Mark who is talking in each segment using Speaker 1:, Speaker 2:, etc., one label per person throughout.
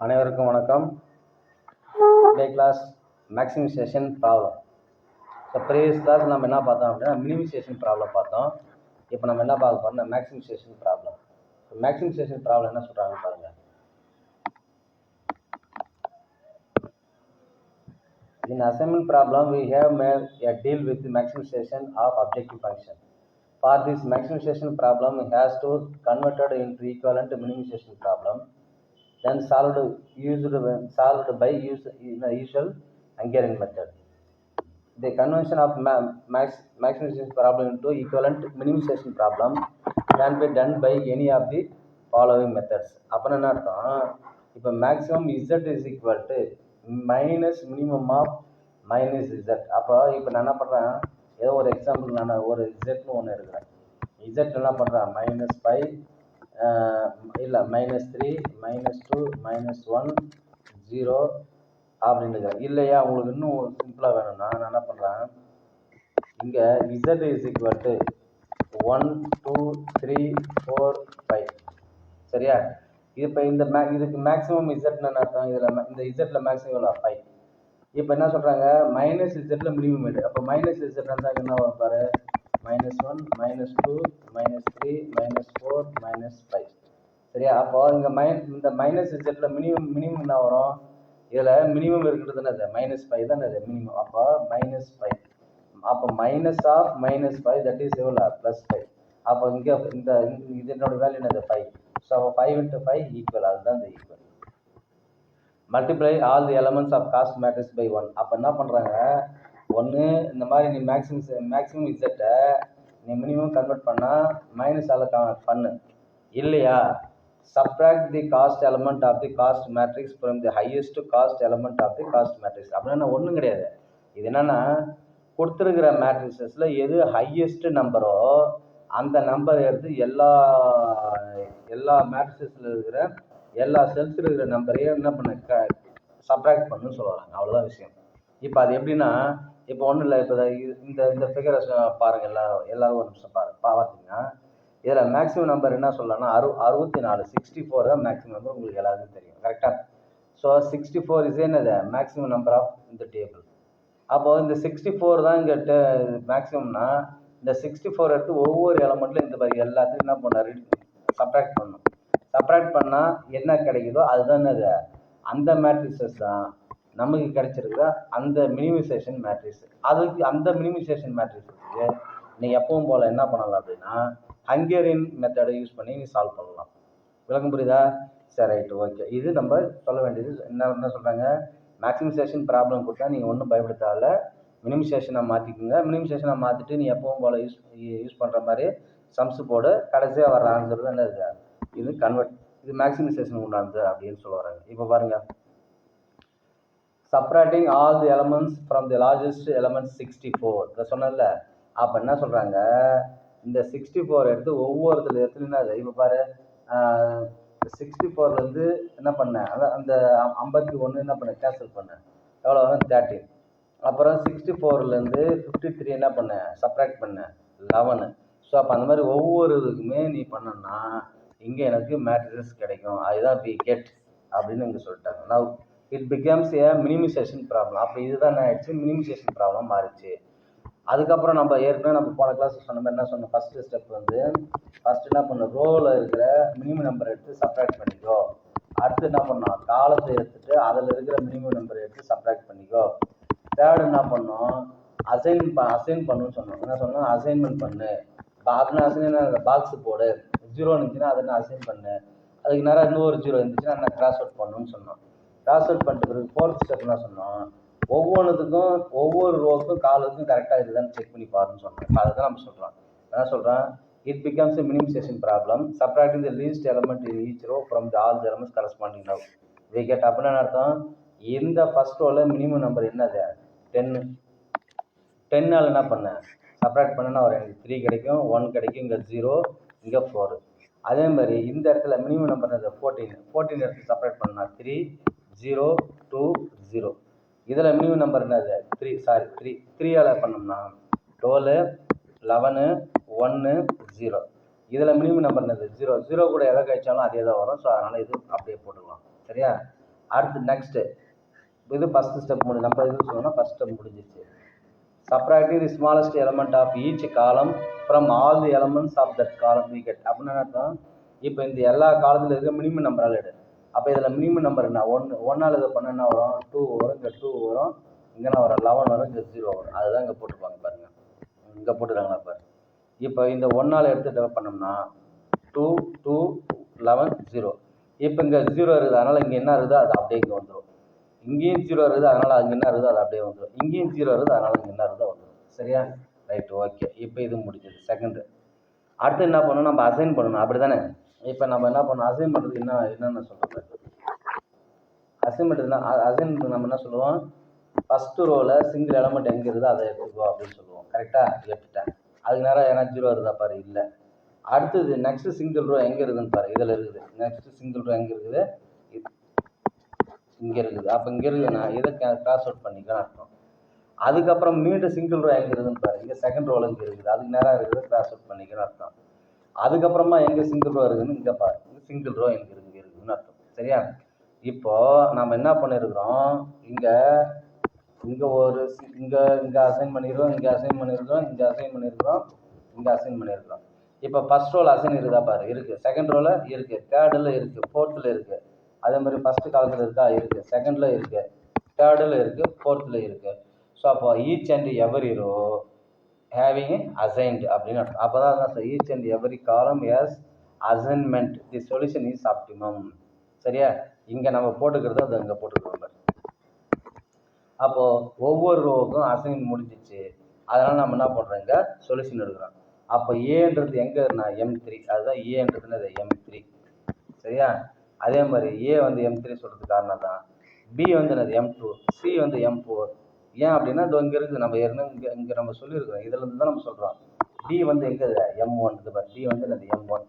Speaker 1: அனைவருக்கும் வணக்கம். Day class maximisation problem. So previous class நம்ம என்ன பார்த்தோம் அப்படின்னா மினிமைசேஷன் ப்ராப்ளம் பார்த்தோம். இப்போ நம்ம என்ன பார்க்க போறோம்னா மேக்ஸிமைசேஷன் ப்ராப்ளம். மேக்ஸிமைசேஷன் ப்ராப்ளம் என்ன சொல்கிறாங்க பாருங்கள். In assignment problem, we have made a deal with maximization of objective function. For this maximization problem, it has to converted into equivalent minimization problem. Then solved by the usual Hungarian method. The conversion of maximization problem into equivalent minimization problem can be done by any of the following methods. அப்போ என்ன அர்த்தம், இப்போ maximum z is equal to minus minimum of minus z. அப்போ இப்போ நான் என்ன பண்ணுறேன், ஏதோ ஒரு எக்ஸாம்பிள் நான் ஒரு z ஒன்று எடுக்கிறேன். z என்ன பண்ணுறேன், -5 இல்லை -3 -2 -1 0 அப்படின்னு இல்லையா. உங்களுக்கு இன்னும் சிம்பிளாக வேணும்னா நான் என்ன பண்ணுறேன், இங்கே z இஸ் ஈக்குவல் டு 1 2 3 4 5. சரியா. இப்போ இந்த இதுக்கு மேக்ஸிமம் இசட்னு அர்த்தம், இதில் இந்த இசட்டில் மேக்ஸிமம் எவ்வளோ 5. இப்போ என்ன சொல்கிறாங்க, மைனஸ் இசட்டில் மினிமம் எடு. அப்போ மைனஸ் இசட் இருந்தால் என்ன வரும் பாரு, -1 -2 -3 -4 -5. சரியா. அப்போ இந்த மைனஸ் இசட்டில் மினிமம் என்ன வரும், இதில் மினிமம் இருக்கிறது என்னது -5 தான் அது மினிமம். அப்போ -5. அப்போ மைனஸ் ஆஃப் -5 தட் இஸ் எவ்வளோ +5. அப்போ இங்கே இந்த இதனோட வேல்யூ என்னது 5. ஸோ 5 × 5 ஈக்குவல், அதுதான் இந்த equal. Multiply all the elements of cost matrix by 1. அப்போ என்ன பண்ணுறாங்க, ஒன்று இந்த மாதிரி நீ மேக்ஸிமம் இசட்டை நீ மினிமம் கன்வெர்ட் பண்ணால் மைனஸால் பண்ணு. இல்லையா subtract the cost element of the cost matrix from the highest cost element of the cost matrix. அப்படின்னா ஒன்றும் கிடையாது. இது என்னன்னா, கொடுத்துருக்கிற மேட்ரிக்ஸஸில் எது ஹையஸ்ட் நம்பரோ அந்த நம்பர் எடுத்து எல்லா மேட்ரிக்ஸில் இருக்கிற எல்லா செல்ஸில் இருக்கிற நம்பரையும் என்ன பண்ண சப்ராக்ட் பண்ணுன்னு சொல்லுவாங்க. அவ்வளோதான் விஷயம். இப்போ அது எப்படின்னா, இப்போ ஒன்றும் இல்லை, இப்போ இந்த ஃபிகரை பாருங்கள், எல்லாரும் ஒரு நிமிஷம் பார்த்தீங்கன்னா இதில் மேக்ஸிமம் நம்பர் என்ன சொல்லலாம்னா 64 64 தான் மேக்ஸிமம் நம்பர். உங்களுக்கு எல்லாருக்கும் தெரியும், கரெக்டாக. ஸோ 64 இஸ் என்னது மேக்ஸிமம் நம்பர் ஆஃப் இந்த டேபிள். அப்போது இந்த 64 தான் இங்கே மேக்ஸிமம்னா இந்த 64 எடுத்து ஒவ்வொரு எலமெண்ட்லையும் இந்த மாதிரி எல்லாத்தையும் என்ன பண்ணார் சப்ராக்ட் பண்ணணும். சப்ராக்ட் பண்ணால் என்ன கிடைக்குதோ அதுதான் என்னது அந்த மேட்ரிக்ஸஸ் தான் நமக்கு கிடைச்சிருக்கிற அந்த மினிமைசேஷன் மேட்ரிக்ஸ். அதுக்கு அந்த மினிமைசேஷன் மேட்ரிக்ஸுக்கு நீங்கள் எப்பவும் போல் என்ன பண்ணலாம் அப்படின்னா ஹங்கேரியன் மெத்தடை யூஸ் பண்ணி நீ சால்வ் பண்ணலாம். விளக்கம் புரியுதா? சரி, ரைட்டு, ஓகே. இது நம்ம சொல்ல வேண்டியது என்ன சொல்கிறாங்க, மேக்ஸிமைசேஷன் ப்ராப்ளம் கொடுத்தா நீங்கள் ஒன்றும் பயப்படுத்தால மினிமைசேஷனை மாற்றிக்குங்க. மினிமைசேஷனை மாற்றிட்டு நீ எப்பவும் போல் யூஸ் பண்ணுற மாதிரி சம்ஸ் போடு. கடைசியாக வர ஆன்சர் தான் என்னது, இது கன்வெர்ட், இது மேக்ஸிமைசேஷன் உண்டானது அப்படின்னு சொல்ல வராங்க. இப்போ பாருங்கள், subtracting all the elements from the largest elements 64. இதை சொன்னல. அப்போ என்ன சொல்கிறாங்க, இந்த 64 எடுத்து ஒவ்வொருத்துல எத்தனைனா இப்போ பாரு, 64லேருந்து என்ன பண்ணேன், அந்த 51 என்ன பண்ணேன் கேன்சல் பண்ணேன், எவ்வளோ வரும் 13. அப்புறம் 64லேருந்து 53 என்ன பண்ணேன் சப்ராக்ட் பண்ணேன் 11. ஸோ அப்போ அந்த மாதிரி ஒவ்வொரு இதுக்குமே நீ பண்ணனா இங்கே எனக்கு மேட்ரிக்ஸ் கிடைக்கும். அதுதான் வி கெட் அப்படின்னு இங்கே சொல்லிட்டாங்க. Now it becomes a minimisation problem. அப்போ இதுதான் என்ன ஆயிடுச்சு, மினிமைசேஷன் ப்ராப்ளம் மாறிடுச்சு. அதுக்கப்புறம் நம்ம ஏற்கனவே நம்ம போன கிளாஸ் சொன்ன மாதிரி என்ன சொன்னோம், ஃபஸ்ட்டு ஸ்டெப் வந்து ஃபஸ்ட்டு என்ன பண்ணோம், ரோவில் இருக்கிற மினிமம் நம்பர் எடுத்து சப்ராக்ட் பண்ணிக்கோ. அடுத்து என்ன பண்ணோம், காலத்தை எடுத்துட்டு அதில் இருக்கிற மினிமம் நம்பர் எடுத்து சப்ராக்ட் பண்ணிக்கோ. தேர்டு என்ன பண்ணோம், அசைன் பண்ணுன்னு சொன்னோம். என்ன சொன்னோம், அசைன்மெண்ட் பண்ணு. அப்படின்னா அசைன் பாக்ஸ் போடு, 0 இருந்துச்சுன்னா அதை அசைன் பண்ணு. அதுக்கு நேரம் இன்னொரு 0 இருந்துச்சுன்னா என்ன கிராஸ் அவுட் பண்ணணும்னு சொன்னோம். கிராஸ் அவுட் பண்ணிட்டு பிறகு ஃபோர்த் ஸ்டெப் என்ன சொன்னோம், ஒவ்வொன்றுத்துக்கும் ஒவ்வொரு ரோவுக்கும் காலுக்கும் கரெக்டாக இருக்குதான்னு செக் பண்ணி பாருன்னு சொன்னோம். அதை தான் நம்ம சொல்கிறோம். என்ன சொல்கிறேன், it becomes a minimisation problem subtracting the least element in each row from the all the elements corresponding now we get. அப்படின்னு அர்த்தம், இந்த ஃபர்ஸ்ட் ரோவில் மினிமம் நம்பர் என்னது 10. 10ஆல் என்ன பண்ணேன் சப்ராக்ட் பண்ணேன்னா ஒரு எனக்கு 3 கிடைக்கும், 1 கிடைக்கும், இங்கே 0, இங்கே 4. அதே மாதிரி இந்த இடத்துல மினிமம் நம்பர் என்னது 14 எடுத்து சப்ராக்ட் பண்ணா 3 0 2 0. இதில் மினிமம் நம்பர் என்னது 3ஆல் பண்ணோம்னா 12 11 1 0. இதில் மினிமம் நம்பர் என்னது 0, 0 கூட எதை கழிச்சாலும் அதே தான் வரும். ஸோ அதனால் இது அப்படியே போட்டுக்கலாம். சரியா? அடுத்து நெக்ஸ்ட்டு இது ஃபஸ்ட்டு ஸ்டெப் நம்ம இது சொல்லணும்னா ஃபஸ்ட் ஸ்டெப் முடிஞ்சிச்சு. Subtracting the smallest element of each column from all the elements of that column we get. அப்படின்னா அர்த்தம், இப்போ இந்த எல்லா காலத்தில் இருக்க மினிமம் நம்பரால் எடு. அப்போ இதில் மினிமம் நம்பர் என்ன, ஒன்றால் இதை பண்ண என்ன வரும், 2 வரும், இங்கே 2 வரும், இங்கே வரும் 11 வரும், இங்கே 0 வரும். அதுதான் இங்கே போட்டுருப்பாங்க பாருங்க, இங்கே போட்டுருக்காங்களா பாரு. இப்போ இந்த ஒன்றால் எடுத்து டெவலப் பண்ணோம்னா 2, 2, 11, 0. இப்போ இங்கே 0 இருக்குது, அதனால் இங்கே என்ன இருக்குதோ அது அப்படியே இங்கே வந்துடும். இங்கேயும் 0 இருக்குது, அதனால் அங்கே என்ன இருக்குதோ அது அப்படியே வந்துடும். இங்கேயும் 0 இருக்குது, அதனால் இங்கே என்ன இருக்குதோ வந்துடும். சரியா? Right, okay. இப்போ இது முடிஞ்சது செகண்டு. அடுத்து என்ன பண்ணணும், நம்ம அசைன் பண்ணணும். அப்படி தானே? இப்போ நம்ம என்ன பண்ணணும், அசைன் பண்ணுறதுக்கு என்னென்ன சொல்கிறது, அசைன்மெண்ட்னா நம்ம என்ன சொல்லுவோம், ஃபஸ்ட்டு ரோவில் சிங்கிள் எலமெண்ட் எங்கே இருக்குதோ அதை எடுத்துக்கோ அப்படின்னு சொல்லுவோம். கரெக்டாக? எடுத்துட்டேன். அதுக்கு நேரம் ஏன்னா 0 இருக்குதா பாரு, இல்லை. அடுத்தது நெக்ஸ்ட்டு சிங்கிள் ரோ எங்கே இருக்குதுன்னு பாரு, இதில் இருக்குது. நெக்ஸ்ட்டு சிங்கிள் ரோ எங்கே இருக்குது, இங்கே இருக்குது. அப்போ இங்கே இருக்குது, நான் இதை கிராஸ் அவுட் பண்ணிக்கன்னு அர்த்தம். அதுக்கப்புறம் மீண்டும் சிங்கிள் ரோ எங்கே இருக்குதுன்னு பாரு, இங்கே செகண்ட் ரோவில் இங்கே இருக்குது, அதுக்கு நேராக இருக்குது, கிராஸ் அவுட் பண்ணிக்கன்னு அர்த்தம். அதுக்கப்புறமா எங்கே சிங்கிள் ரோ இருக்குதுன்னு இங்கே பாரு, இங்கே சிங்கிள் ரோ எங்கே இருக்குதுன்னு அர்த்தம். சரியா? இப்போது நம்ம என்ன பண்ணியிருக்கிறோம், இங்கே ஒரு இங்கே அசைன் பண்ணியிருக்கோம், இங்கே அசைன் பண்ணியிருக்கிறோம், இங்கே அசைன் பண்ணியிருக்கிறோம், இங்கே அசைன் பண்ணியிருக்கிறோம். இப்போ ஃபஸ்ட் ரோல் அசைன் இருக்குதா பாரு, இருக்குது. செகண்ட் ரோவில் இருக்குது, தேர்டில் இருக்குது, ஃபோர்த்தில் இருக்குது. அதே மாதிரி ஃபஸ்ட்டு காலத்தில் இருக்கா, இருக்குது. செகண்டில் இருக்குது, தேர்டில் இருக்குது, ஃபோர்த்தில் இருக்குது. ஸோ அப்போ each and every row having assigned அப்படின்னு அர்த்தம். அப்போ தான் each and every column has assignment, the solution is optimum. சரியா? இங்கே நம்ம போட்டுக்கிறது அது அங்கே போட்டுக்கிறோம். அப்போது ஒவ்வொரு ரோவுக்கும் அசைன் முடிஞ்சிச்சு. அதனால் நம்ம என்ன பண்ணுறோங்க, சொல்யூஷன் எடுக்கிறோம். அப்போ ஏன்றது எங்கன்னா M3, அதுதான் ஏன்றதுன்னு M3. சரியா? அதே மாதிரி ஏ வந்து M3 சொல்கிறதுக்கு காரணம் தான். பி வந்து என்னது M2, சி வந்து M4. ஏன் அப்படின்னா இது இங்கே இருக்குது, நம்ம ஏற்கனவே இங்கே நம்ம சொல்லியிருக்கிறோம், இதில் தான் நம்ம சொல்கிறோம். டி வந்து எங்கே M1 இருக்குது, டி வந்து என்னது M1.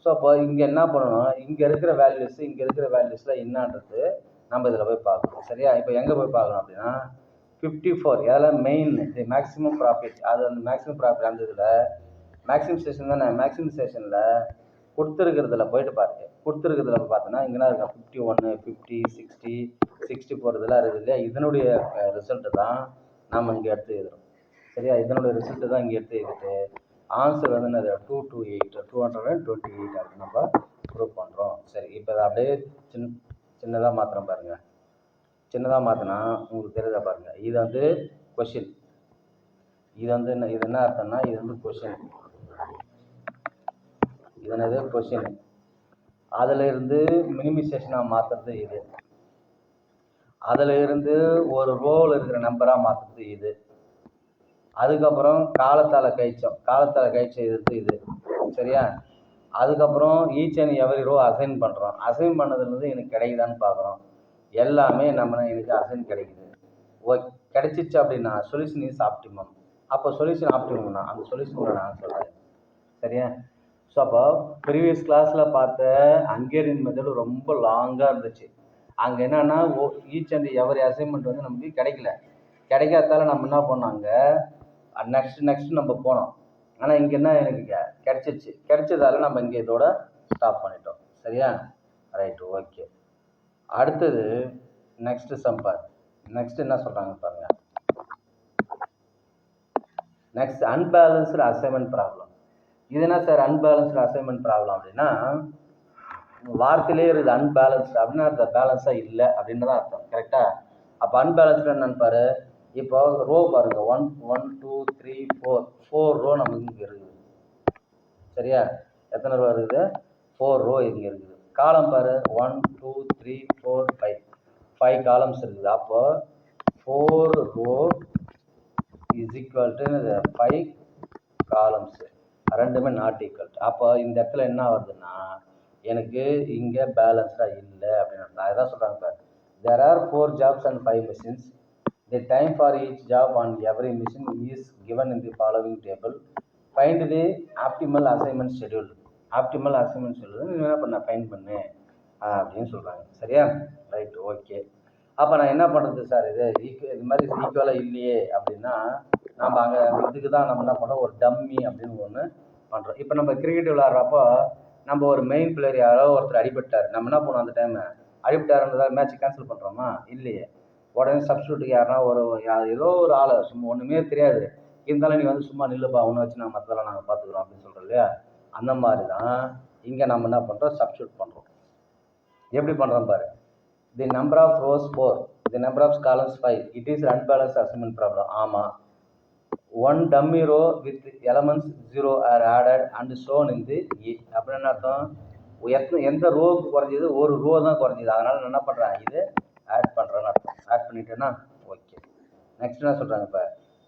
Speaker 1: ஸோ அப்போ இங்கே என்ன பண்ணணும், இங்கே இருக்கிற வேல்யூஸ் இங்கே இருக்கிற வேல்யூஸில் என்னன்றது நம்ம இதில் போய் பார்க்கணும். சரியா? இப்போ எங்கே போய் பார்க்கணும் அப்படின்னா 54, இதெல்லாம் மெயின் தி மேக்ஸிமம் ப்ராஃபிட். அது அந்த மேக்ஸிமம் ப்ராஃபிட் அந்த இதில் மேக்ஸிமம் ஸ்டேஷன் தானே, மேக்ஸிமம் ஸ்டேஷனில் கொடுத்துருக்கிறதுல போயிட்டு பாருங்க. கொடுத்துருக்கிறதுல பார்த்தோன்னா இங்கேனா இருக்கா 51, 50, 60, 64 இதெல்லாம் இருக்குது இல்லையா, இதனுடைய ரிசல்ட்டு தான் நம்ம இங்கே எடுத்து எழுதுறோம். சரியா? இதனுடைய ரிசல்ட்டு தான் இங்கே எடுத்து எழுதிட்டு ஆன்சர் வந்து என்னது 228 அப்படின்னு நம்ம ப்ரூவ் பண்ணுறோம். சரி, இப்போ அதை அப்படியே சின்னதாக மாத்திரம் பாருங்கள். சின்னதாக மாற்றினா உங்களுக்கு தெரியுதா பாருங்கள். இது வந்து கொஷின், இது வந்து இது என்ன அர்த்தம்னா, இது வந்து கொஷின், இது என்னது கொஷின். அதில் இருந்து மினிமைசேஷனாக மாற்றுறது இது, அதில் இருந்து ஒரு ரோவில் இருக்கிற நம்பராக மாற்றுறது இது, அதுக்கப்புறம் காலத்தால் கழிச்சம் எதிர்த்து இது. சரியா? அதுக்கப்புறம் each and every row assign பண்ணுறோம். அசைன் பண்ணதுலேருந்து எனக்கு கிடைக்குதான்னு பார்க்குறோம். எல்லாமே எனக்கு அசைன் கிடைக்குது. கிடைச்சிச்சு அப்படின்னா சொல்யூஷன் இஸ் ஆப்டிமம். அப்போ சொல்யூஷன் ஆப்டிமம்னா அந்த சொல்யூஷனோட நான் சொல்கிறேன். சரியா? ஸோ அப்போ ப்ரீவியஸ் கிளாஸில் பார்த்த ஹங்கேரியன் மெத்தடு ரொம்ப லாங்காக இருந்துச்சு. அங்கே என்னென்னா ஈச் அண்ட் எவரி அசைன்மெண்ட் வந்து நமக்கு கிடைக்காதால நம்ம என்ன பண்ணாங்க, நெக்ஸ்ட் நம்ம போனோம். ஆனால் இங்கே என்ன எனக்கு கிடைச்சதால நம்ம இங்கே இதோட ஸ்டாப் பண்ணிட்டோம். சரியா? Right, okay. அடுத்தது நெக்ஸ்ட்டு சம்பார். நெக்ஸ்ட் என்ன சொல்கிறாங்க பாருங்கள். Next unbalanced assignment problem. இது என்ன சார் அன்பேலன்ஸ்டு அசைன்மெண்ட் ப்ராப்ளம் அப்படின்னா, வார்த்தையிலே இருக்குது அன்பேலன்ஸ்டு அப்படின்னா அது பேலன்ஸாக இல்லை அப்படின்னு தான் அர்த்தம். கரெக்டாக? அப்போ அன்பேலன்ஸ்டு என்னன்னு பாரு. இப்போ ரோ பாருங்க, 1, 1, 2, 3, 4 ரோ நமக்கு இங்கே இருக்குது. சரியா? எத்தனை ரோ இருக்குது? 4 ரோ இங்கே இருக்குது. காலம் பாரு, 1, 2, 3, 4, 5 காலம்ஸ் இருக்குது. அப்போ 4 row is equal to 5 columns, ரெண்டுமே நாட் ஈக்குவல். அப்போ இந்த இடத்துல என்ன வருதுன்னா எனக்கு இங்கே பேலன்ஸாக இல்லை அப்படின்னு நான் இதான் சொல்கிறாங்க பாரு. There are 4 jobs and 5 machines. The time for each job on every machine is given in the following table. Find the optimal assignment schedule. Optimal assignment schedule நீ என்ன பண்ண ஃபைண்ட் பண்ணு அப்படின்னு சொல்கிறாங்க. சரியா? Right, okay. அப்போ நான் என்ன பண்ணுறது சார், இது மாதிரி ஈக்குவலாக இல்லையே அப்படின்னா நம்ம அங்கே இதுக்கு தான் நம்ம என்ன பண்ணுறோம், ஒரு டம்மி அப்படின்னு ஒன்று பண்ணுறோம். இப்போ நம்ம கிரிக்கெட் விளையாடுறப்போ நம்ம ஒரு மெயின் பிளேயர் யாரோ ஒருத்தர் அடிபட்டார், நம்ம என்ன பண்ணுவோம் அந்த டைமு, அடிபட்டாருன்றதால மேட்ச் கேன்சல் பண்ணுறோமா? இல்லையே. உடனே சப்ஸ்டியூட்டுக்கு யாருன்னா ஏதோ ஒரு ஆளை சும்மா ஒன்றுமே தெரியாது, இருந்தாலும் நீ வந்து சும்மா நில்லுப்பா, ஒன்று வச்சு நாங்கள் மற்றதெல்லாம் நாங்கள் பார்த்துக்குறோம் அப்படின்னு சொல்கிறோம் இல்லையா? அந்த மாதிரி தான் இங்கே நம்ம என்ன பண்ணுறோம், சப்ஸ்டியூட் பண்ணுறோம். எப்படி பண்ணுறோம் பாரு. The number of rows 4, the number of columns 5, it is unbalanced assignment problem. ஆமாம். One dummy row with elements 0 are added and shown in the E. அப்படின்னு என்ன அர்த்தம், எந்த ரோவுக்கு குறைஞ்சது, ஒரு ரோ தான் குறைஞ்சது, அதனால் நான் என்ன பண்ணுறேன், இது ஆட் பண்ணுறேன்னு அர்த்தம். ஆட் பண்ணிட்டேன்னா ஓகே. நெக்ஸ்ட் என்ன சொல்கிறாங்க, இப்போ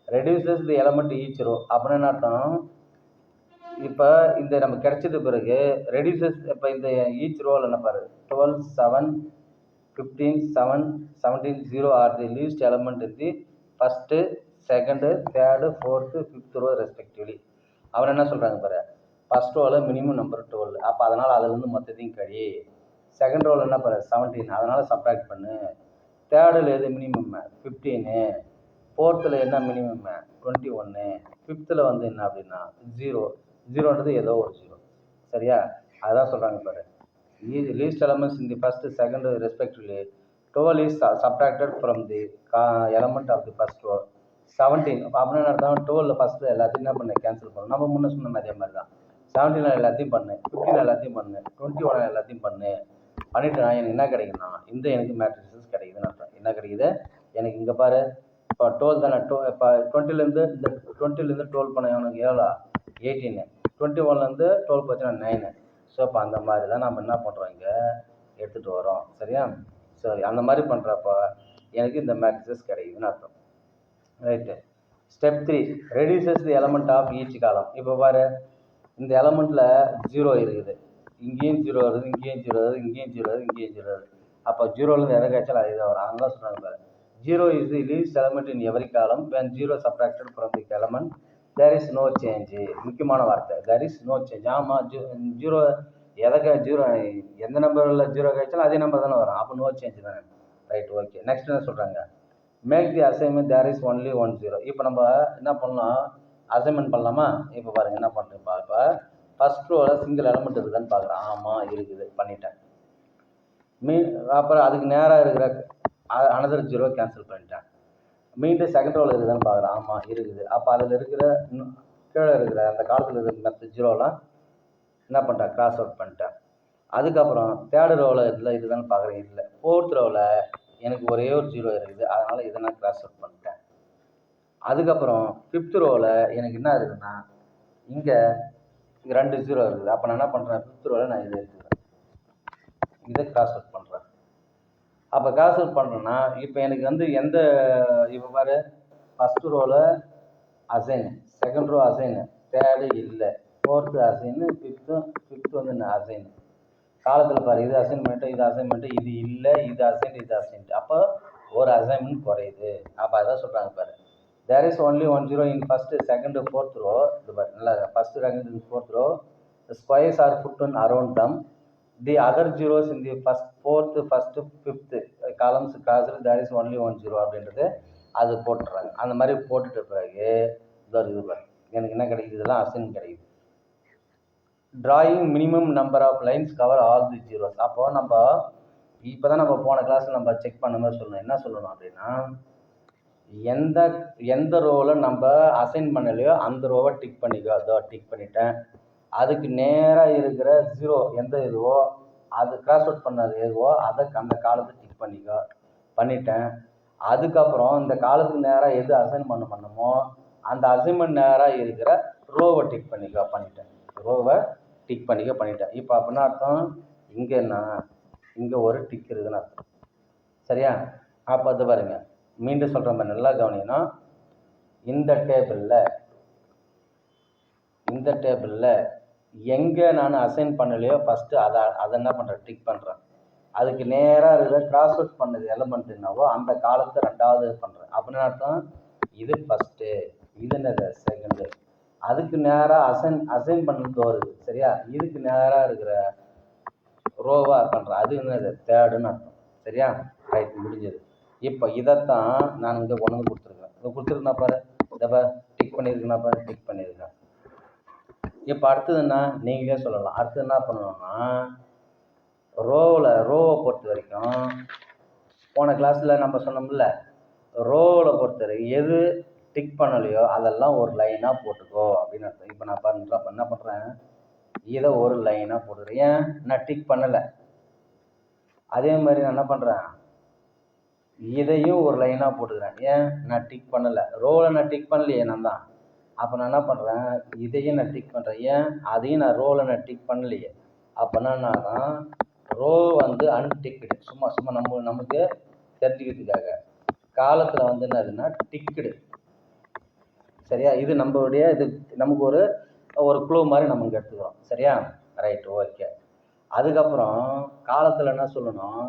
Speaker 1: reduces the element each row. அப்படின்னு என்ன அர்த்தம், இப்போ இந்த நம்ம கிடைச்சது பிறகு ரெடியூசஸ், இப்போ இந்த ஈச் ரோவில் என்ன பாரு, 12, 7, 15, 7, 17, 0 are the least element in the first, second, third, fourth, fifth row respectively. அவர் என்ன சொல்கிறாங்க பாரு, ஃபஸ்ட் ரோவில் மினிமம் நம்பர் 12, அப்போ அதனால் அதுலேருந்து மொத்தத்தையும் கழி. செகண்ட் ரோவில் என்ன பாரு 17, அதனால் சப்ராக்ட் பண்ணு. தேர்டில் எது மினிமம் 15, ஃபோர்த்தில் என்ன மினிமம் 21, ஃபிஃப்த்தில் வந்து என்ன அப்படின்னா 0, 0ன்றது ஏதோ ஒரு 0. சரியா? அதுதான் சொல்கிறாங்க பாரு, least elements in the first, second respectively 12 is subtracted from the element of the first row. 17 அப்படின்னு என்ன அர்த்தம், 12 ஃபஸ்ட்டு எல்லாத்தையும் என்ன பண்ணு, கேன்சல் பண்ணு. நம்ம முன்ன சொன்ன அதே மாதிரி தான். 17 எல்லாத்தையும் பண்ணு, 15 எல்லாத்தையும் பண்ணு, 21 எல்லாத்தையும் பண்ணிட்டு எனக்கு என்ன கிடைக்குன்னா, இந்த எனக்கு மேட்ரிசஸ் கிடைக்குதுன்னு அர்த்தம். என்ன கிடைக்குது எனக்கு, இங்கே பாரு, இப்போ 12 தானே, இப்போ 20லேருந்து 12 பண்ண எனக்கு எவ்வளோ 18, 21லேருந்து 12 போச்சுன்னா 9. ஸோ இப்போ அந்த மாதிரி தான் நம்ம என்ன பண்ணுறோம், இங்கே எடுத்துகிட்டு வரோம். சரியா? சரி, அந்த மாதிரி பண்ணுறப்போ எனக்கு இந்த மேட்ரிசஸ் கிடைக்குதுன்னு அர்த்தம். Right. Step 3, reduces the element of each column. இப்போ பாரு, இந்த எலமெண்ட்டில் 0 இருக்குது, இங்கேயும் 0 வருது, இங்கேயும் 0 வருது, இங்கேயும் 0 வருது, இங்கேயும் 0 வருது. அப்போ 0லேருந்து எதை கிடைச்சாலும் அதே தான் வரும். அதான் சொல்கிறாங்க பாரு, 0 is the least element in every காலம் when 0 subtracted from the element there is no change. முக்கியமான வார்த்தை, there is no change. ஆமாம், 0 எந்த நம்பரில் 0 கிடைச்சாலும் அதே நம்பர் தானே வரும், அப்போ நோ சேஞ்ச் தானே. Right, okay. நெக்ஸ்ட் என்ன சொல்கிறாங்க, make the assignment there is only 1 0. இப்போ நம்ம என்ன பண்ணலாம், அசைன்மெண்ட் பண்ணலாமா? இப்போ பாருங்கள் என்ன பண்ணுறேன். இப்போ ஃபஸ்ட் ரோவில் சிங்கிள் எலமெண்ட் இருக்குதான்னு பார்க்குறேன். ஆமாம் இருக்குது, பண்ணிட்டேன். அப்புறம் அதுக்கு நேராக இருக்கிற அனதர் 0 கேன்சல் பண்ணிட்டேன். மீண்டும் செகண்ட் ரோவில் இருக்குதான்னு பார்க்குறேன். ஆமாம் இருக்குது. அப்போ அதில் இருக்கிற கீழே இருக்கிற அந்த காலத்தில் இருக்கிற மற்ற 0லாம் என்ன பண்ணிட்டேன், கிராஸ் அவுட் பண்ணிட்டேன். அதுக்கப்புறம் தேர்டு ரோவில் இதில் இதுதான்னு பார்க்குறேன், இல்லை. ஃபோர்த் ரோவில் எனக்கு ஒரே ஒரு 0 இருக்குது, அதனால் இதை நான் கிராஸ் அவுட் பண்ணிட்டேன். அதுக்கப்புறம் ஃபிஃப்த் ரோவில் எனக்கு என்ன இருக்குதுன்னா, இங்கே 2 0 இருக்குது. அப்போ நான் என்ன பண்ணுறேன், ஃபிஃப்த் ரோவில் நான் இதை எடுத்துக்கிறேன், இதை கிராஸ் அவுட் பண்ணுறேன். அப்போ கிராஸ் அவுட் பண்ணுறேன்னா இப்போ எனக்கு வந்து இப்போ பாரு, ஃபஸ்ட்டு ரோவில் assign, second row assign, third இல்லை, ஃபோர்த்து அசைனு, ஃபிஃப்த்து வந்து என்ன அசைன். காலத்தில் பாரு, இது அசைன்மெண்ட்டு, இது அசைன்மெண்ட்டு, இது இல்லை, இது அசைன்ட், இது அசைன்ட். அப்போ ஒரு அசைன்மெண்ட் குறையுது. அப்போ அதான் சொல்கிறாங்க பாரு, there is only 1 0 in first, second, fourth row. இது பாரு நல்லா, first, second, fourth row, squares are put in around them. The other zeros in the fourth, first, fifth columns crossed there is only 1 0 அப்படின்றது அது போட்டுடுறாங்க. அந்த மாதிரி போட்டுட்ட பிறகு இது பாரு, எனக்கு என்ன கிடைக்குது, இதெல்லாம் அசைன் கிடைக்குது. Drawing minimum number of lines cover all the zeros. அப்போது நம்ம இப்போ தான் நம்ம போன கிளாஸில் நம்ம செக் பண்ண மாதிரி சொல்லணும். என்ன சொல்லணும் அப்படின்னா, எந்த ரோவில் நம்ம அசைன் பண்ணலையோ அந்த ரோவை டிக் பண்ணிக்கோ. அதோ டிக் பண்ணிட்டேன். அதுக்கு நேராக இருக்கிற 0 எந்த இதுவோ, அது கிராஸ் அவுட் பண்ணது எதுவோ அதை அந்த காலத்தை டிக் பண்ணிக்கோ. பண்ணிட்டேன். அதுக்கப்புறம் இந்த காலத்துக்கு நேராக எது அசைன் பண்ணணுமோ அந்த அசைன்மெண்ட் நேராக இருக்கிற ரோவை டிக் பண்ணிக்கோ. பண்ணிட்டேன், ரோவை டிக் பண்ணிட்டேன். இப்போ அப்படின்னா அர்த்தம், இங்கே ஒரு டிக் இருக்குதுன்னு அர்த்தம். சரியா? அப்போ அது பாருங்க, மீண்டும் சொல்கிற மாதிரி நல்லா கவனிக்கணும். இந்த டேபிளில் எங்கே நான் அசைன் பண்ணலையோ ஃபஸ்ட்டு அதை என்ன பண்ணுறேன், டிக் பண்ணுறேன். அதுக்கு நேராக இருக்கிற கிராஸ் அவுட் பண்ணது எலமெண்ட் என்னவோ அந்த காலத்தை ரெண்டாவது பண்ணுறேன். அப்படின்னு அர்த்தம், இது ஃபஸ்ட்டு, இது என்னது செகண்டு. அதுக்கு நேராக அசைன் பண்ணது வருது. சரியா? இதுக்கு நேராக இருக்கிற ரோவாக பண்ணுறேன், அது என்னது தேர்டுன்னு அர்த்தம். சரியா? ரைட், முடிஞ்சது. இப்போ இதைத்தான் நான் இங்கே கொண்டு வந்து கொடுத்துருக்கேன். இதை கொடுத்துருக்கேன்னா பாரு, இதை டிக் பண்ணியிருக்கேன்னா பாரு, டிக் பண்ணியிருக்கேன். இப்போ அடுத்ததுன்னா நீங்களே சொல்லலாம். அடுத்தது என்ன பண்ணணும்னா, ரோவை பொறுத்த வரைக்கும் போன கிளாஸில் நம்ம சொன்னோம்ல, ரோவில் பொறுத்த வரைக்கும் எது டிக் பண்ணலையோ அதெல்லாம் ஒரு லைனாக போட்டுக்கோ அப்படின்னு அர்த்தம். இப்போ நான் என்ன பண்ணுறேன், இதை ஒரு லைனாக போட்டுக்கிறேன். ஏன் நான் டிக் பண்ணலை. அதே மாதிரி நான் என்ன பண்ணுறேன், இதையும் ஒரு லைனாக போட்டுக்கிறேன். ஏன் நான் டிக் பண்ணலை. ரோவில் நான் டிக் பண்ணலையே நான் தான். அப்போ நான் என்ன பண்ணுறேன், இதையும் நான் டிக் பண்ணுறேன். ஏன் அதையும் நான் ரோவில் நான் டிக் பண்ணலையே. அப்போனா நான் ரோ வந்து அன்டிக்குடு. சும்மா சும்மா நமக்கு தெரிஞ்சுக்கிறதுக்காக. காலத்தில் வந்து என்னதுன்னா டிக்குடு. சரியா? இது நம்மளுடைய இது நமக்கு ஒரு க்ளூ மாதிரி நமக்கு எடுத்துக்கிறோம். சரியா? Right, okay. அதுக்கப்புறம் காலத்தில் என்ன சொல்லணும்,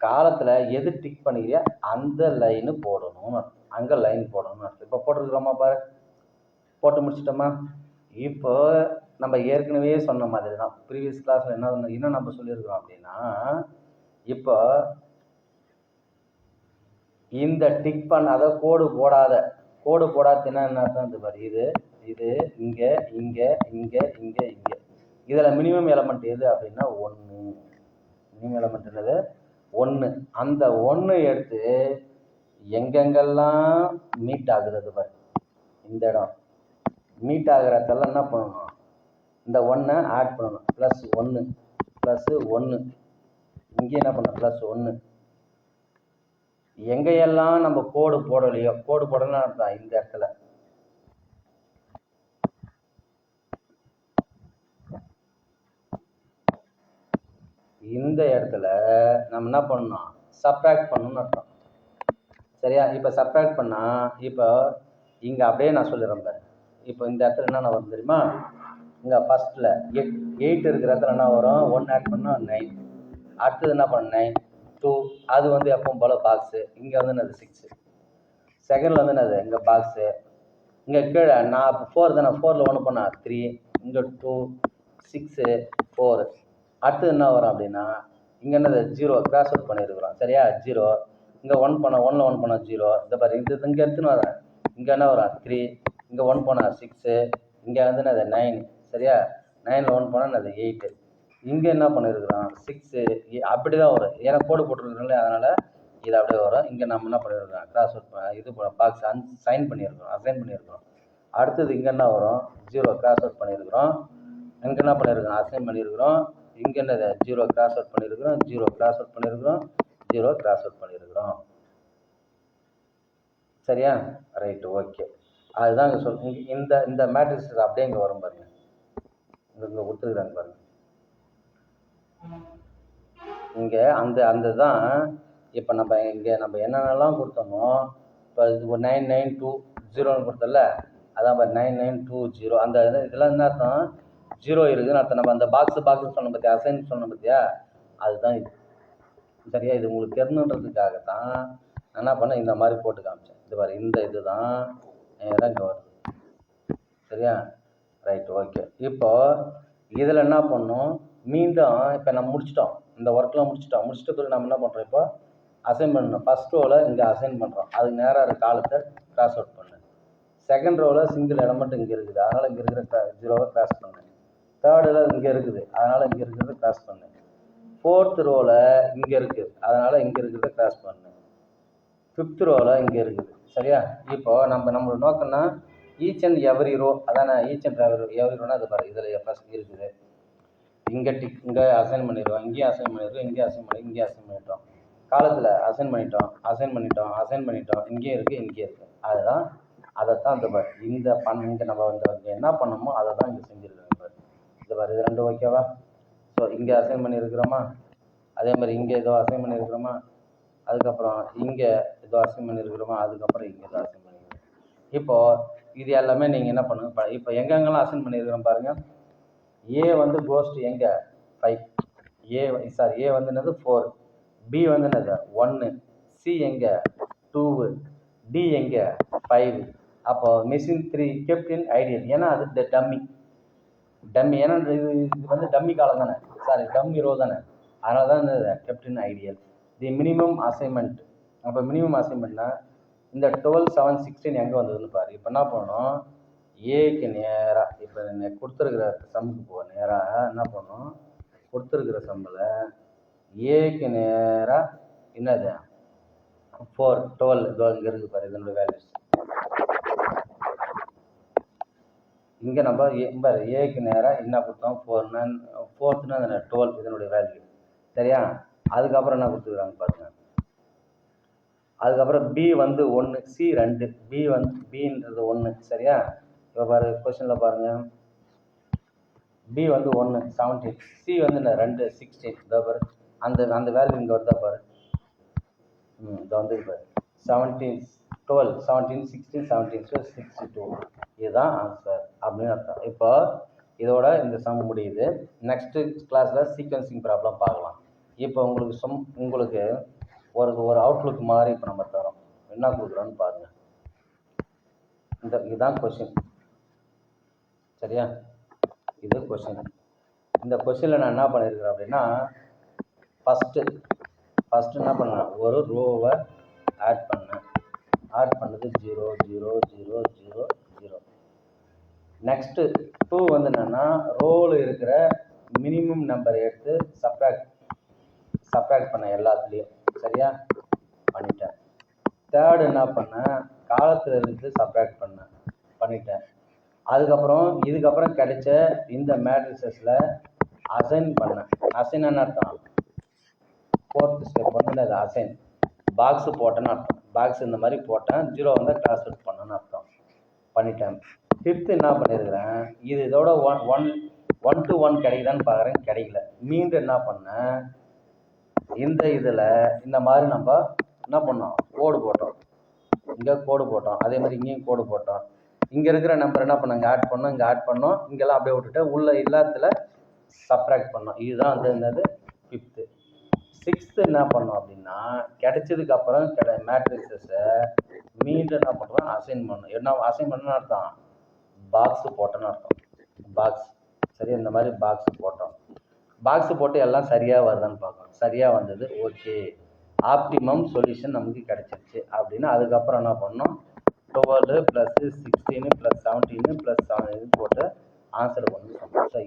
Speaker 1: காலத்தில் எது டிக் பண்ணிக்கிறியா அந்த லைனு போடணும். அங்கே லைன் போடணும். இப்போ போட்டிருக்கிறோமா பாரு, போட்டு முடிச்சிட்டோமா. இப்போ நம்ம ஏற்கனவே சொன்ன மாதிரி தான் ப்ரீவியஸ் கிளாஸில் என்ன நம்ம சொல்லியிருக்கிறோம் அப்படின்னா, இப்போ இந்த டிக் பண்ணாத கோடு போடாதுன்னா என்ன அர்த்தம், இது பாரு, இது இங்கே இங்கே இங்கே இங்கே இங்கே இதில் மினிமம் எலமெண்ட் எது அப்படின்னா 1. மினிமம் எலமெண்ட் என்னது 1. அந்த 1 எடுத்து எங்கெங்கெல்லாம் மீட் ஆகுது அது பாரு, இந்த இடம் மீட் ஆகிறதெல்லாம் என்ன பண்ணணும், இந்த 1 ஆட் பண்ணணும். +1 இங்கே என்ன பண்ணணும், +1. எங்கெல்லாம் நம்ம கோடு போடலையோ, கோடு போடணும்னு அர்த்தம் இந்த இடத்துல இந்த இடத்துல நம்ம என்ன பண்ணணும், சப்ட்ராக்ட் பண்ணணும்னு அர்த்தம். சரியா? இப்போ சப்ட்ராக்ட் பண்ணால் இப்போ இங்கே அப்படியே நான் சொல்லிடுறேன் பாரு. இப்போ இந்த இடத்துல என்னென்ன வரும் தெரியுமா, இங்கே ஃபஸ்ட்டில் 8 இருக்கிற இடத்துல என்ன வரும், 1 ஆட் பண்ணால் 9. அடுத்தது என்ன பண்ண 9 2, அது வந்து எப்பவும் போல் பாக்ஸு. இங்கே வந்து என்னது 6. செகண்டில் வந்து என்னது இங்கே பாக்ஸு. இங்கே கீழே நான் இப்போ 4 தானே, 4ல் 1 பண்ணால் 3, இங்கே 2 6 4. அடுத்தது என்ன வரும் அப்படின்னா, இங்கே என்னது 0 கிராஸ் அவுட் பண்ணியிருக்கிறோம். சரியா? 0. இங்கே 1 பண்ணால் 1ல் 1 பண்ணால் 0. இந்த பாரு, இது இங்கே எடுத்துன்னு வரேன். இங்கே என்ன வரும் 3, இங்கே 1 பண்ணால் 6, இங்கே வந்து என்னது 9. சரியா? 9ல் 1 பண்ணால் என்னது 8. இங்கே என்ன பண்ணியிருக்கிறோம் 6. அப்படி தான் வரும், ஏன்னா கோடு போட்டிருக்கிறோம்ல, அதனால் இது அப்படியே வரும். இங்கே நம்ம என்ன பண்ணியிருக்கிறோம், கிராஸ் அவுட் இது பாக்ஸ் அசைன் பண்ணியிருக்கிறோம். அடுத்தது இங்கே என்ன வரும், 0 கிராஸ் அவுட் பண்ணியிருக்கிறோம். இங்கே என்ன பண்ணியிருக்கிறோம், அசைன் பண்ணியிருக்கிறோம். இங்கே என்னது 0 கிராஸ் அவுட் பண்ணியிருக்கிறோம், 0 கிராஸ் அவுட் பண்ணியிருக்கிறோம், 0 கிராஸ் அவுட் பண்ணியிருக்கிறோம். சரியா? Right, okay. அதுதான் இங்கே இங்கே இந்த மேட்ரிக்ஸ் அப்படியே இங்கே வரும் பாருங்க. இங்கே கொடுத்துருக்குறாங்க பாருங்க. இங்கே அந்த தான் இப்போ நம்ம என்னென்னலாம் கொடுத்தோமோ, இப்போ இது ஒரு 9920 கொடுத்தல, அதான் பாரு 9920. அந்த இதெல்லாம் என்ன அர்த்தம், 0 இருக்குதுன்னு அர்த்தம். நம்ம அந்த பாக்ஸ் சொன்ன பார்த்தியா, அசைன் சொன்ன பார்த்தியா, அதுதான் இது. சரியா? இது உங்களுக்கு தெரிஞ்சுன்றதுக்காகத்தான் நான் என்ன பண்ணேன், இந்த மாதிரி போட்டு காமிச்சேன். இது பாரு, இந்த இதுதான் இங்கே வருது. சரியா? Right, okay. இப்போ இதில் என்ன பண்ணணும், மீண்டும் இப்போ நம்ம முடிச்சிட்டோம், இந்த ஒர்க்லாம் முடிச்சிட்ட பிறகு நம்ம என்ன பண்ணுறோம், இப்போ அசைன் பண்ணணும். ஃபஸ்ட் ரோவில் இங்கே அசைன் பண்ணுறோம், அதுக்கு நேராக இருக்க காலத்தை கிராஸ் அவுட் பண்ணு. செகண்ட் ரோவில் சிங்கிள் எலமெண்ட் இங்கே இருக்குது, அதனால் இங்கே இருக்கிற 0வை கிராஸ் பண்ணு. தேர்டில் இங்கே இருக்குது, அதனால் இங்கே இருக்கிறத கிராஸ் பண்ணு. ஃபோர்த் ரோவில் இங்கே இருக்குது, அதனால் இங்கே இருக்கிறத கிராஸ் பண்ணு. ஃபிஃப்த் ரோவில் இங்கே இருக்குது. சரியா? இப்போ நம்மளோட நோக்கம்னா ஈச் அண்ட் எவரி ரோ, அதானே ஈச் அண்ட் எவரி ரோனா அது பாரு, இதில் ஃபஸ்ட் இருக்குது. இங்கே அசைன் பண்ணிடுவோம், இங்கேயும் அசைன் பண்ணிடுவோம், இங்கேயும் அசைன் பண்ணிட்டோம். காலத்தில் அசைன் பண்ணிட்டோம், இங்கேயும் இருக்குது. அதுதான் அதைத்தான் இந்த பாரு, இங்கே நம்ம என்ன பண்ணணுமோ அதை தான் இங்கே செஞ்சுருக்கோம் பாரு. இந்த பாரு, இது 2 ஓகேவா? ஸோ இங்கே அசைன் பண்ணியிருக்கிறோமா, அதே மாதிரி இங்கே ஏதோ அசைன் பண்ணியிருக்கிறோமா, அதுக்கப்புறம் இங்கே ஏதோ அசைன் பண்ணியிருக்கிறோமா, அதுக்கப்புறம் இங்கே ஏதோ அசைன் பண்ணியிருக்கிறோம். இப்போது இது எல்லாமே நீங்கள் என்ன பண்ணுங்க, இப்போ எங்கெங்கெல்லாம் அசைன் பண்ணியிருக்கிறோம் பாருங்கள். ஏ வந்து கோஸ்ட் எங்கே 5, ஏ வந்து என்னது 4, பி வந்து என்னது 1, சி எங்கே 2, டி எங்கே 5. அப்போ மிஷின் 3 கெப்ட் இன் ஐடியல், ஏன்னா அது டம்மி. ஏன்னா இது வந்து டம்மி காலம் தானே, டம்மி ரோ தானே, அதனால தான் இந்த கெப்ட் இன் ஐடியல். தி மினிமம் அசைன்மெண்ட். அப்போ மினிமம் அசைன்மெண்ட்னா இந்த 12 7 16 எங்கே வந்ததுன்னு பாரு. இப்போ என்ன பண்ணணும், ஏக்கு நேராக இப்போ கொடுத்துருக்குற சம்முக்கு நேராக என்ன பண்ணும், கொடுத்துருக்குற சம்மில் ஏக்கு நேராக என்னது 4 12 இதோ இங்கே இருக்குது பாரு, இதனுடைய வேல்யூஸ் இங்கே நம்ம ஏக்கு நேராக என்ன கொடுத்தோம் 4னா 12 இதனுடைய வேல்யூ சரியா. அதுக்கப்புறம் என்ன கொடுத்துருக்குறாங்க பாருங்க, அதுக்கப்புறம் பி வந்து 1 சி 2 பின்றது 1 சரியா. இப்போ பாரு கொஸ்டினில் பாருங்கள், பி வந்து 1 17 சி வந்து 2 16 இதோ பாரு அந்த வேல்யூ இங்கே வருதா பாரு, இதை வந்து பாரு 17 12 17 16 17 62 இதுதான் ஆன்சர் அப்படின்னு அர்த்தம். இப்போ இதோட இந்த சம் முடியுது. நெக்ஸ்ட்டு கிளாஸில் சீக்வன்சிங் ப்ராப்ளம் பார்க்கலாம். இப்போ உங்களுக்கு ஒரு அவுட்லுக் மாதிரி இப்போ நம்ம தரோம், என்ன கொடுக்குறோன்னு பாருங்கள். இதுதான் கொஷின் சரியா, இது கொஷின். இந்த கொஷினில் நான் என்ன பண்ணியிருக்கிறேன் அப்படின்னா, ஃபஸ்ட்டு என்ன பண்ணேன், ஒரு ரோவை ஆட் பண்ணது 0 0 0 0 0. நெக்ஸ்ட்டு 2 வந்து என்னென்னா ரோவில் இருக்கிற மினிமம் நம்பர் எடுத்து சப்ராக்ட் பண்ணேன் எல்லாத்துலேயும் சரியா பண்ணிட்டேன். தேர்டு என்ன பண்ணேன், காலத்தில் இருந்து சப்ராக்ட் பண்ணிட்டேன். இதுக்கப்புறம் கிடைச்ச இந்த மேட்ரிசஸில் அசைன் பண்ணேன். அசைன் என்ன அர்த்தம், 4th ஸ்டெப் வந்து அது அசைன் பாக்ஸு போட்டேன்னு அர்த்தம். பாக்ஸ் இந்த மாதிரி போட்டேன், 0 வந்து கிராஸ் அவுட் பண்ணேன்னு அர்த்தம் பண்ணிட்டேன். 5th என்ன பண்ணியிருக்கிறேன், இதோட 1 to 1 கிடைக்குதான்னு பார்க்குறேன், கிடைக்கல. மீண்டும் என்ன பண்ணேன், இந்த இதில் இந்த மாதிரி நம்ம என்ன பண்ணோம், கோடு போட்டோம். இங்கே கோடு போட்டோம், அதே மாதிரி இங்கேயும் கோடு போட்டோம். இங்கே இருக்கிற நம்பர் என்ன பண்ணோம், இங்கே ஆட் பண்ணோம், இங்கெல்லாம் அப்படியே விட்டுட்டு உள்ள எல்லாத்துல சப்ராக்ட் பண்ணோம். இதுதான் வந்து என்னது 5th. 6th என்ன பண்ணோம் அப்படின்னா, கிடைச்சதுக்கு அப்புறம் மேட்ரிக்ஸஸை மீண்டும் என்ன பண்ணுறோம், அசைன் பண்ணோம். என்ன அசைன் பண்ணணும்னு அர்த்தம், பாக்ஸு போட்டோன்னு அர்த்தம். பாக்ஸ் சரி, இந்த மாதிரி பாக்ஸு போட்டோம். பாக்ஸு போட்டு எல்லாம் சரியாக வருதான்னு பார்க்கணும். சரியாக வந்தது, ஓகே, ஆப்டிமம் சொல்யூஷன் நமக்கு கிடைச்சிருச்சு அப்படின்னு. அதுக்கப்புறம் என்ன பண்ணோம், 12 + 16 + 17 + 7 போட்டு ஆன்சர் பண்ணி சொன்னோம். ஸோ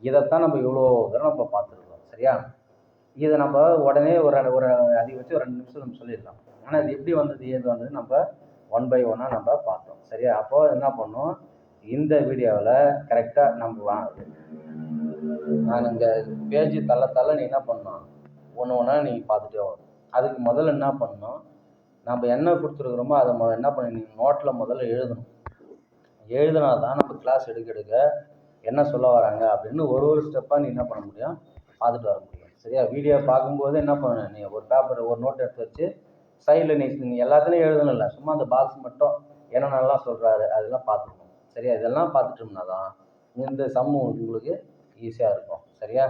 Speaker 1: இதைத்தான் நம்ம இவ்வளோ தூரம் நம்ம பார்த்துருக்கோம் சரியா. இதை நம்ம உடனே ஒரு அதிகபட்சம் ஒரு 2 நிமிஷம் நம்ம சொல்லிடலாம். ஆனால் இது எப்படி வந்தது ஏது வந்தது நம்ம 1 by 1 நம்ம பார்த்தோம் சரியா. அப்போது என்ன பண்ணோம், இந்த வீடியோவில் கரெக்டாக நம்ம நான் இங்கே பேஜ் தள்ள நீ என்ன பண்ணணும், ஒன்று ஒன்றா நீங்கள் பார்த்துட்டே வரும். அதுக்கு முதல்ல என்ன பண்ணணும், நம்ம என்ன கொடுத்துருக்குறோமோ அதை என்ன பண்ணி நீங்கள் நோட்டில் முதல்ல எழுதுனா தான் நம்ம கிளாஸ் எடுக்க என்ன சொல்ல வராங்க அப்படின்னு ஒரு ஸ்டெப்பாக நீ என்ன பண்ண முடியும், பார்த்துட்டு வர முடியும் சரியா. வீடியோ பார்க்கும்போது என்ன பண்ணணும், நீ ஒரு பேப்பர் ஒரு நோட் எடுத்து வச்சு சைடில் நீங்கள் எல்லாத்துலேயும் எழுதணும் இல்லை, சும்மா அந்த பாக்ஸ் மட்டும் என்னென்னலாம் சொல்கிறாரு அதெல்லாம் பார்த்துக்கணும் சரியா. இதெல்லாம் பார்த்துட்டோம்னா தான் இந்த சம்மு உங்களுக்கு ஈஸியாக இருக்கும் சரியா.